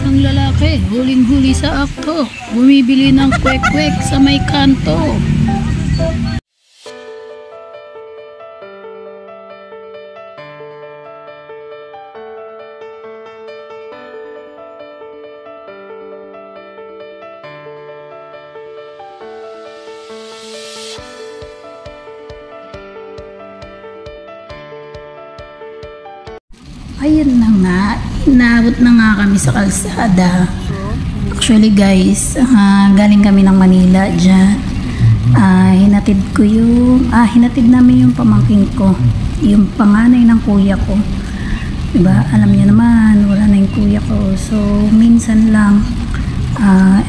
Isang lalaki, huling-huli sa akto, bumibili ng kwek-kwek sa may kanto. Ayun na nga, inabot na nga kami sa kalsada. Actually guys, galing kami ng Manila dyan. Hinatid namin yung pamangkin ko, yung panganay ng kuya ko. Diba, alam niya naman, wala na yung kuya ko. So, minsan lang,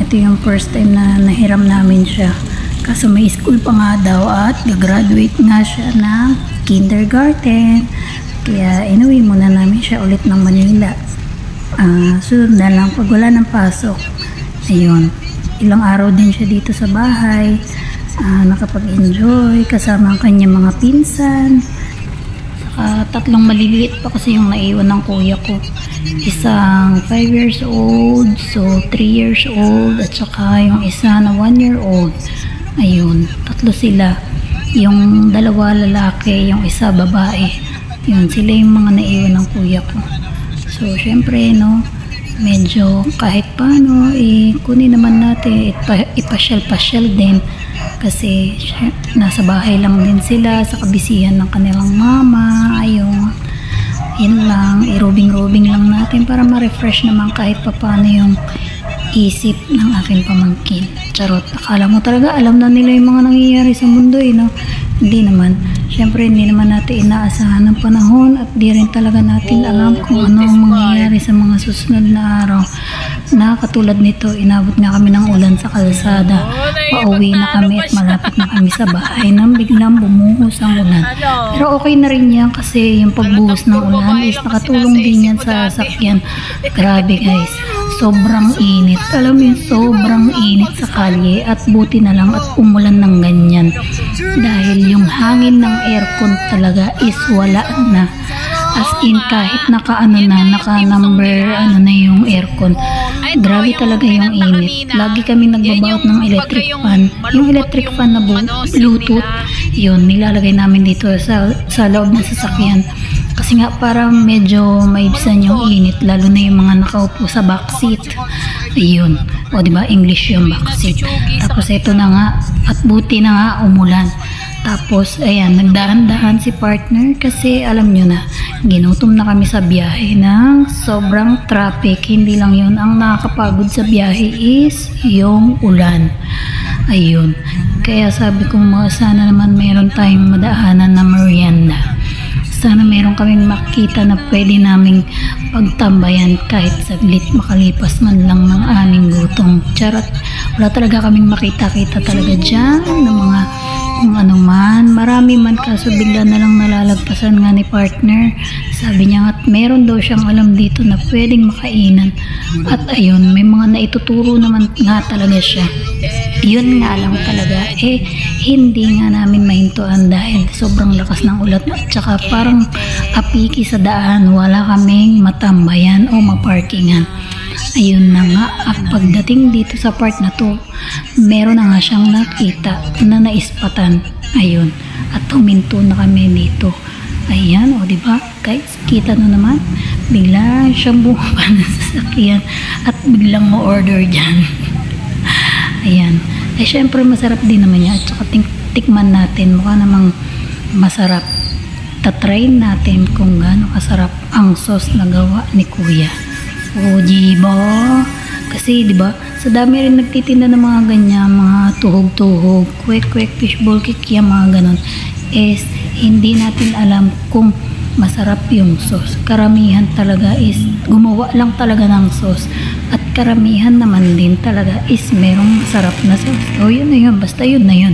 ito yung first time na nahiram namin siya. Kaso may school pa nga daw at gagraduate nga siya ng kindergarten. Kaya inuwi muna namin siya ulit ng Manila. Sunod na lang pag wala ng pasok. Ayun, ilang araw din siya dito sa bahay. Nakapag-enjoy kasama ang kanyang mga pinsan. Saka 3 maliliit pa kasi yung naiwan ng kuya ko. Isang 5 years old, so 3 years old, at saka yung isa na 1 year old. Ayun, 3 sila. Yung 2 lalaki, yung isa babae. Yun, sila yung mga naiwan ng kuya ko. So, syempre, no, medyo kahit paano, kunin naman natin, ipasyal-pasyal din. Kasi, nasa bahay lang din sila, sa kabisihan ng kanilang mama. Ayun, yun lang, irobing-robing lang natin para ma-refresh naman kahit paano yung isip ng aking pamangkin. Charot, akala mo talaga, alam na nila yung mga nangyayari sa mundo, no? Hindi naman. Siyempre, hindi naman natin inaasahan ng panahon at di rin talaga natin alam kung ano ang mangyayari sa mga susunod na araw. Na katulad nito, inabot nga kami ng ulan sa kalsada. Pauwi na kami at malapit na kami sa bahay nang biglang bumuhos ang ulan. Pero okay na rin yan kasi yung pagbuhos ng ulan is nakatulong din yan sa sasakyan. Grabe guys, sobrang init. Alam mo yung sobrang init sa kalye at buti na lang at umulan ng ganyan. Dahil yung hangin ng aircon talaga is wala na. As in, kahit naka-number na yung aircon. Grabe talaga yung init. Lagi kami nagbabaot ng electric fan. Yung electric fan na Bluetooth, yun, nilalagay namin dito sa loob ng sasakyan. Kasi nga parang medyo maibsan yung init, lalo na yung mga nakaupo sa backseat. Ayun. O diba, English yung backseat. Tapos ito na nga, at buti na nga umulan. Tapos, ayan, nagdahan-dahan si partner kasi alam nyo na, ginutom na kami sa biyahe ng sobrang traffic. Hindi lang yun, ang nakakapagod sa biyahe is yung ulan. Ayun. Kaya sabi ko, sana naman mayroon tayong madaanan na merienda. Sana mayroon kaming makita na pwede naming pagtambayan kahit saglit, makalipas man lang ng aming gutom. Charot, wala talaga kaming makita-kita talaga dyan ng mga kung ano man, marami man, kaso bigla na lang nalalagpasan nga ni partner. Sabi niya nga meron daw siyang alam dito na pwedeng makainan. At ayun, may mga naituturo naman nga talaga siya. Yun nga lang talaga, hindi nga namin mahintuan dahil sobrang lakas ng ulat at saka parang apiki sa daan, wala kaming matambayan o maparkingan. Ayun na nga, at pagdating dito sa part na to, meron na nga siyang nakita na naispatan. Ayun, at huminto na kami dito. Ayan, o diba guys, kita na naman, bigla siyang bumaba ng sasakyan at biglang ma-order dyan. Ayan, syempre masarap din naman yan, at saka tikman natin, mukha namang masarap. Tatry natin kung gaano kasarap ang sauce na gawa ni kuya. O diba? Kasi diba, sa dami rin nagtitinda ng mga ganyan, mga tuhog-tuhog, kwek-kwek, fishball cake, mga ganon, is hindi natin alam kung masarap yung sauce. Karamihan talaga is gumawa lang talaga ng sauce, at karamihan naman din talaga is merong masarap na sauce. O yun na yun, basta yun na yun.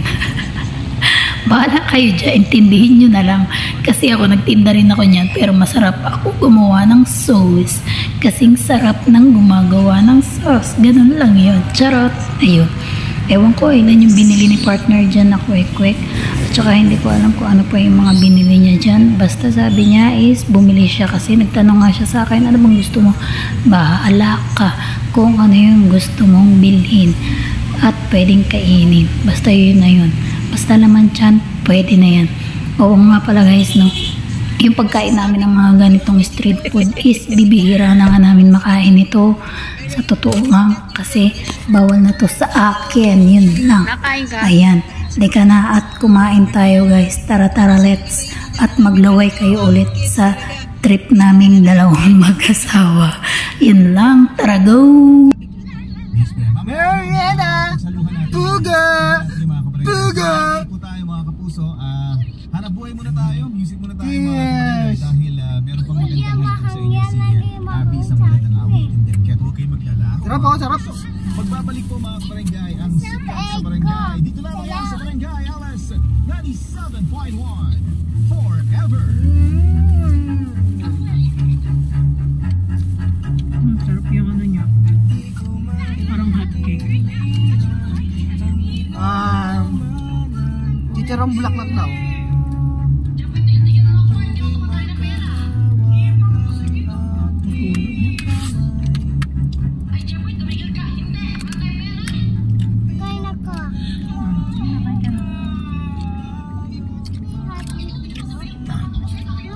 Bahala kayo dyan, intindihin nyo na lang. Kasi ako nagtinda rin ako niyan, pero masarap ako gumawa ng sauce. Kasing sarap ng gumagawa ng sauce. Ganun lang yun. Charot. Ayun. Ewan ko, ilan yung binili ni partner dyan na kwek-kwek. At Tsaka hindi ko alam kung ano pa yung mga binili niya dyan. Basta sabi niya is bumili siya kasi nagtanong nga siya sa akin, ano bang gusto mo? Bahala ka kung ano yung gusto mong bilhin at pwedeng kainin. Basta yun na yun. Basta naman dyan, pwede na yan. Oo nga pala guys, no? Yung pagkain namin ng mga ganitong street food is bibihira na nga namin makain ito. Sa totoo nga, kasi bawal na to sa akin. Yun lang. Ayan. Lika na at kumain tayo guys. Tara let's. At maglaway kayo ulit sa trip naming dalawang mag-asawa. Yun lang. Tara go! Mariana! Puga! Puga! Po tayo mga kapuso. Hanap buhay muna tayo. Music muna tayo mga kapuso. Dahil meron pang magandang music sa inyo si Abby sa magandang awitin din. Kaya huwag kayo maglalako. Sarap po, sarap. Pagbabalik po mga barangay ang sikat sa barangay. Dito lang yan sa barangay LS 97.1 Forever. Sarap yung ano niya. Parang hot cake. Chicharong bulaklak daw.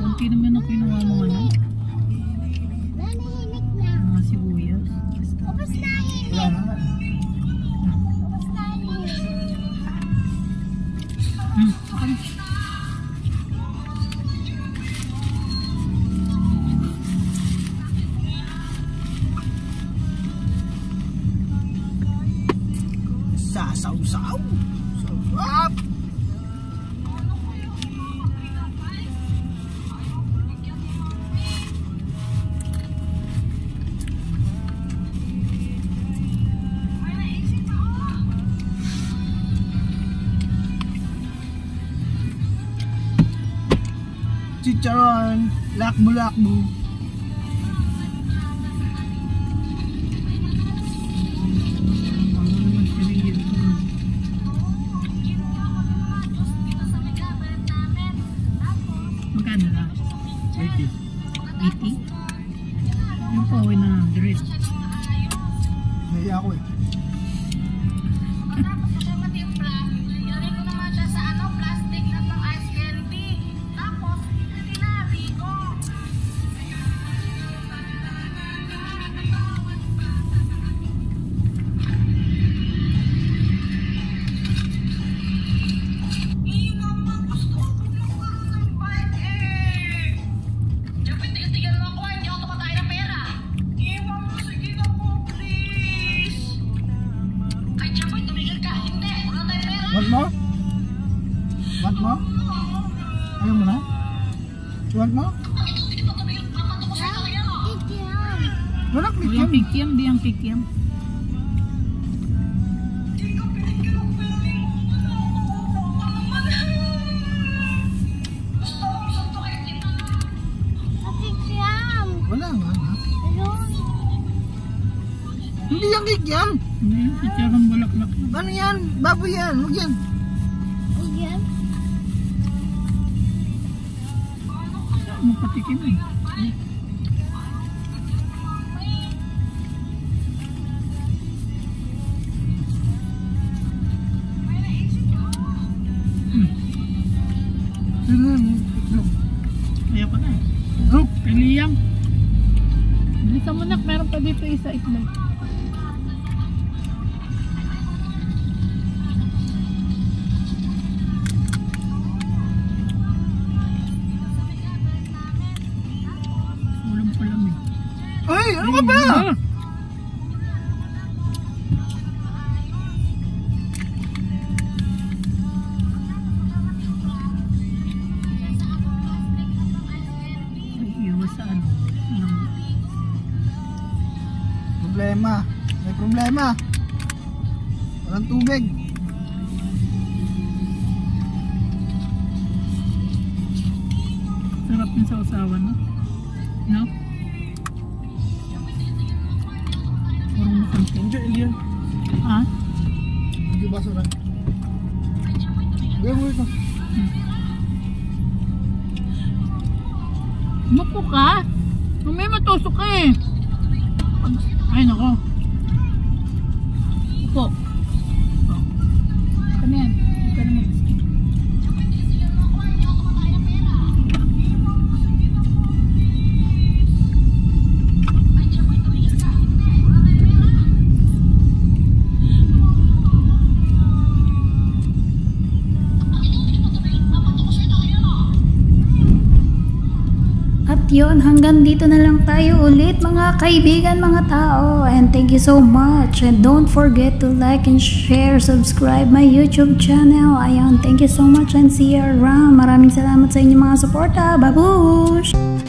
Kunti naman ang kinuha mo ano? Mga sibuyas. Wala na. Sasaw-saw. Sarap. Chicharon, lakbo-lakbo. Magkano na? 80. 80? Yung pauwi na 100. Naiya ako eh. Want mo? Want mo? Ayaw mo na? Want mo? Walang Yung pikyam. pikyam, di ang pikyam. Wala nga. Hindi yung kikyam. Hindi, chicharong bulaklak. Ano yan? Baboy yan. Huwag yan. Magpatikim eh. Kaya pa na. Look. Kay Liam. Bilisan mo nak, meron pa dito isa itlog. Ulam eh. Ay, ano ka ba? Problema. May problema. Walang tubig. Sarap yung sausawan, no? No? Parang makantin. Hindi, Elian. Ha? Hindi ba sarap? Gawin mo ito. Mupo ka? May matusok ka eh. Ay nako. Upo. Kami yan. At yun, hanggang dito na lang tayo ulit mga kaibigan, mga tao. And thank you so much. And don't forget to like and share, subscribe my YouTube channel. Ayun, thank you so much and see you around. Maraming salamat sa inyong mga suporta. Babush!